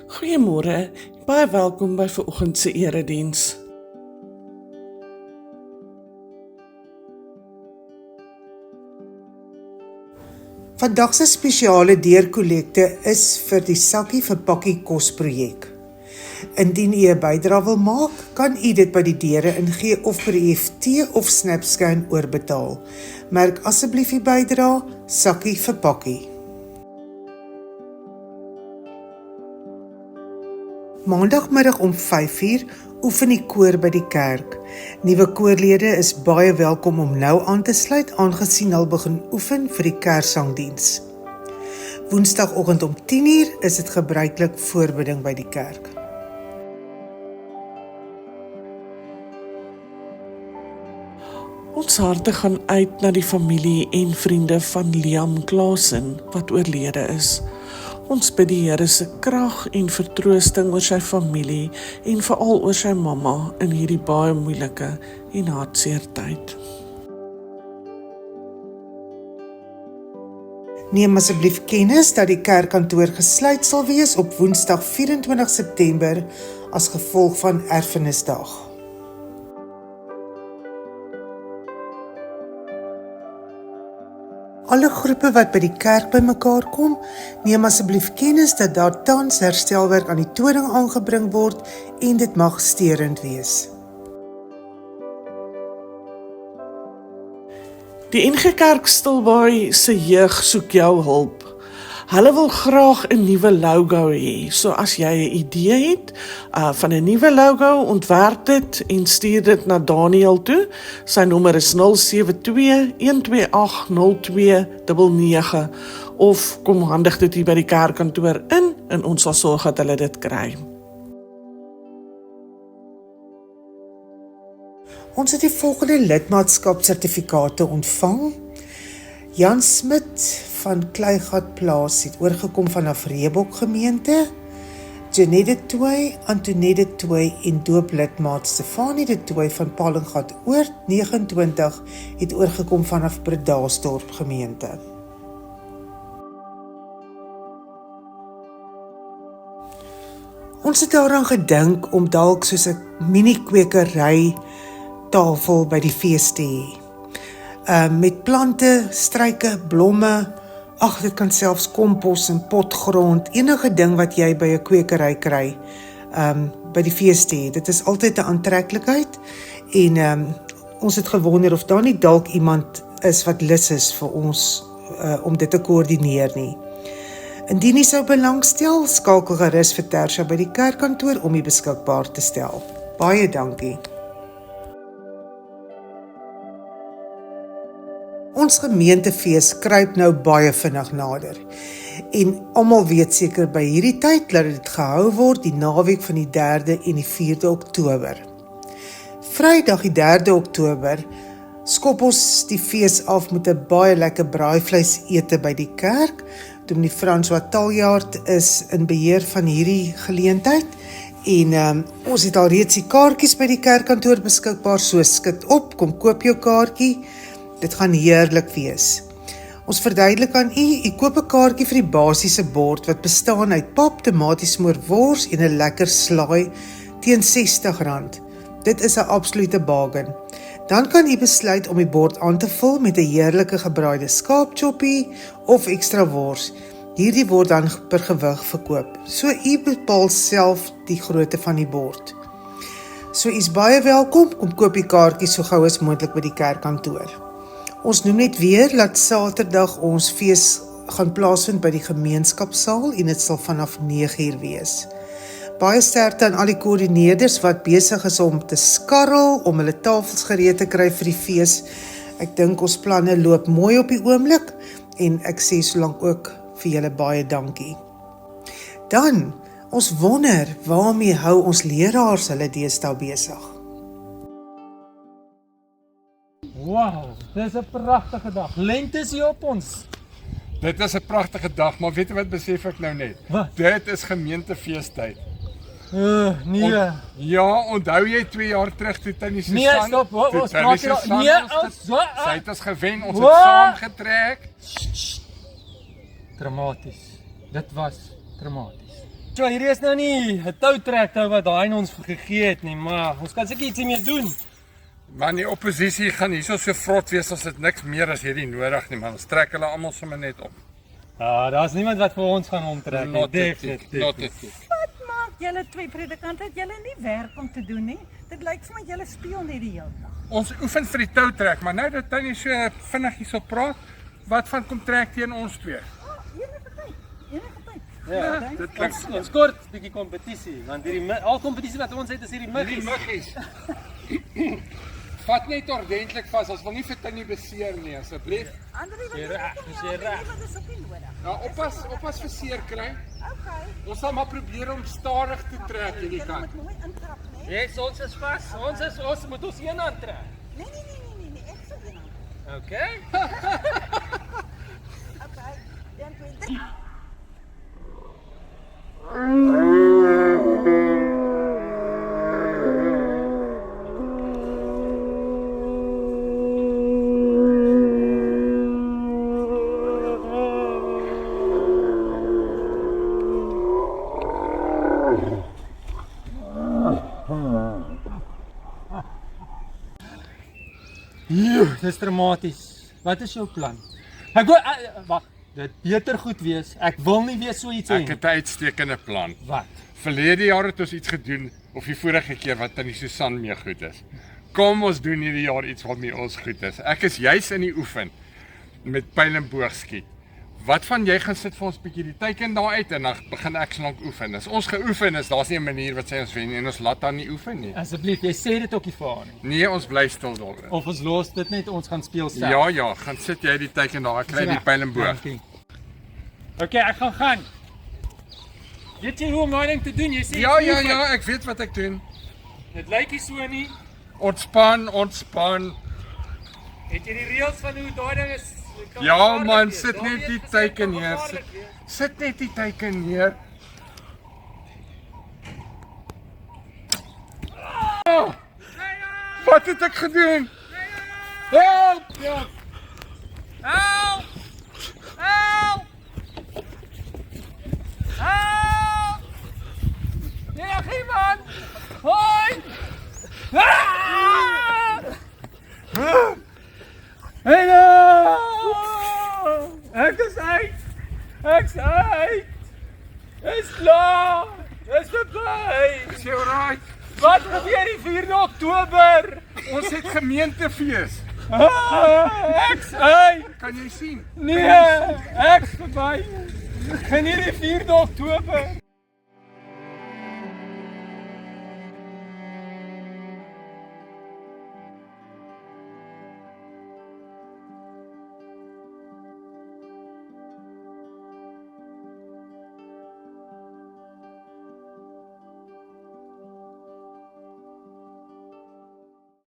Goeiemôre, baie welkom by vanoggend se erediens. Vandag se spesiale deurkollekte is vir die Sakkie vir Pakkie Kos projek. Indien u 'n bydrae wil maak, kan u dit by die deure ingee of per EFT of SnapScan oorbetaal. Merk asseblief u bydrae Sakkie vir Pakkie. Maandagmiddag om 5:00 oefen die koor by die kerk. Nuwe koorlede is baie welkom om nou aan te sluit, aangesien hulle begin oefen vir die kerssangdiens. Woensdagoggend om 10:00 is dit gebruiklik voorbidding by die kerk. Ons harte gaan uit na die familie en vriende van Liam Klaasen wat oorlede is. Ons bid die Here se krag en vertroosting oor sy familie en veral oor sy mamma in hierdie baie moeilike en hartseer tyd. Neem asseblief kennis dat die kerkkantoor gesluit sal wees op Woensdag 24 September as gevolg van Erfenisdag. Alle groepe wat by die kerk bymekaar kom, neem asseblief kennis dat daar tans herstelwerk aan die toring aangebring word en dit mag sterend wees. Die NG Kerk Stilbaai se jeug soek jou hulp. Hulle wil graag 'n nuwe logo hê. So as jy 'n idee het van 'n nuwe logo, ontwerp dit en stuur dit na Daniel toe. Sy nommer is 072-128-0299 of kom handig dit hier by die kerkkantoor in en ons sal sorg dat hulle dit kry. Ons het die volgende lidmaatskapsertifikate ontvang. Jan Smit van Kleigat Plaas het oorgekom vanaf Reebok gemeente. Janette Tooi, Antoinette Tooi en dooplidmaat Stefanie de Tooi van Palingat Oord 29 het oorgekom vanaf Bredasdorp gemeente. Ons het daaraan gedink om dalk soos 'n mini-kwekery tafel by die fees te hê. Met plante, struike, blomme, dit kan selfs kompos en potgrond, enige ding wat jy by 'n kwekery kry, by die fees te hê. Dit is altyd 'n aantreklikheid en ons het gewonder of daar nie dalk iemand is wat lus is vir ons om dit te koördineer nie. Indien jy sou belangstel, skakel gerus vir Tersha by die kerkkantoor om dit beskikbaar te stel. Baie dankie. Ons gemeentefees kruip nou baie vinnig nader en almal weet seker by hierdie tyd dat dit gehou word die naweek van die 3de en die 4de Oktober. Vrydag die 3de Oktober skop ons die fees af met 'n baie lekker braaivleis ete by die kerk. Dominee François Taljaard is in beheer van hierdie geleentheid en ons het al reeds die kaartjies by die kerkkantoor beskikbaar, so skit op, kom koop jou kaartjie. Dit gaan heerlik wees. Ons verduidelik aan u koop 'n kaartjie vir die basiese bord wat bestaan uit pap, tomatiesmoor, wors en 'n lekker slaai teen R60. Dit is 'n absolute bargain. Dan kan u besluit om die bord aan te vul met 'n heerlike gebraaide skaapchoppie of ekstra wors. Hierdie word dan per gewig verkoop. So u bepaal self die grootte van die bord. So u is baie welkom, kom koop die kaartjies so gou as moontlik by die kerkkantoor. Ons noem net weer dat Saterdag ons fees gaan plaasvind by die gemeenskapsaal en dit sal vanaf 9:00 wees. Baie sterkte aan al die koördineerders wat besig is om te skarrel, om hulle tafels gereed te kry vir die fees. Ek dink ons planne loop mooi op die oomblik en ek sê solank ook vir julle baie dankie. Dan, ons wonder waarmee hou ons leraars hulle deesdae besig. Wow, dis 'n pragtige dag. Lente is hier op ons. Dit is 'n pragtige dag, maar weet jy wat besef ek nou net? Wat? Dit is gemeentefeestyd. Nee. Ja, onthou jy 2 jaar terug toe Tannie Susan? Nee, stop. Ons praat hier. Sy het ons gewen, ons het saamgetrek. Dramaties. Dit was dramaties. Tjoh, hier is nou nie 'n toutrekter wat daai ons gegee het nie, maar ons kan seker ietsie mee doen. Maar die oppositie gaan hierso so vrot wees as dit niks meer as hierdie nodig nie, man. Ons trek hulle almal sommer net op. Ja, daar's niemand wat vir ons gaan omtrek nie. Not a Definitief. tick, not a tick. Wat maak julle twee predikante dat julle nie werk om te doen nie? Dit lyk vir my julle speel net die hele dag. Ons oefen vir die toutrek, maar nou dat hy nie so vinnig hierso praat, wat van kom trek teen ons twee? Enige tyd. Enige tyd. Ja, Dit klink ons kort 'n bietjie kompetisie, want al kompetisie wat ons het is hierdie hierdie muggies. muggies. Vat net ordentlik vas, ons wil nie vir Tannie beseer nie, asseblief. Andrie, wat Jy doen reg, jy dis nie? jy reg. Wat is op nie nodig? Ja, oppas vir seer kry. Okay. Ons sal maar probeer om stadig te trek hierdie Julle kant. moet mooi intrap, né? Yes, ons is vas. Ons moet ons een aantrek. Nee, ek sal een aan. Okay. Okay. 1 2 3. Dis dramaties. Wat is jou plan? Ek wil wag, dit beter goed wees. Ek wil nie weer so iets hê Ek nie. het 'n uitstekende plan. Wat? Verlede jaar het ons iets gedoen, of die vorige keer wat Tannie Susan mee goed is. Kom ons doen hierdie jaar iets waarmee ons goed is. Ek is juis in die oefen met pyl en boog skiet. Wat van jy gaan sit vir ons bietjie die teiken daar uit en dan begin ek slank oefen. As ons geoefen is, daar's nie 'n manier wat sê ons wen nie en ons laat dan nie oefen nie. Asseblief, jy sê dit ook nie vir haar nie. Nee, ons bly stil daaroor. Of ons los dit net, ons gaan speel self. Ja, gaan sit jy die teiken daar, ek kry die pyl en boog. Dankie. Okay, ek gaan. Weet jy hoe om daai ding te doen? Jy sê Ja, ek weet wat ek doen. Dit lyk nie so nie. Ontspan. Het jy die reëls van hoe daai ding is? Kan Ja gevaarlik man, wees. sit Daar net weet die gesê, teiken kan neer. gevaarlik wees. Sit net die teiken neer. Oh, wat het ek gedoen? Help! Help! Help! Help! Iemand! Hoi! Hallo! Ek is uit! Ek's uit! Dis klaar! Dis verby! Is jy alright? Wat gebeur die 4de Oktober? Ons het gemeentefees. Ek's uit! Kan jy sien? Nee, ek's verby. Geniet die 4de Oktober.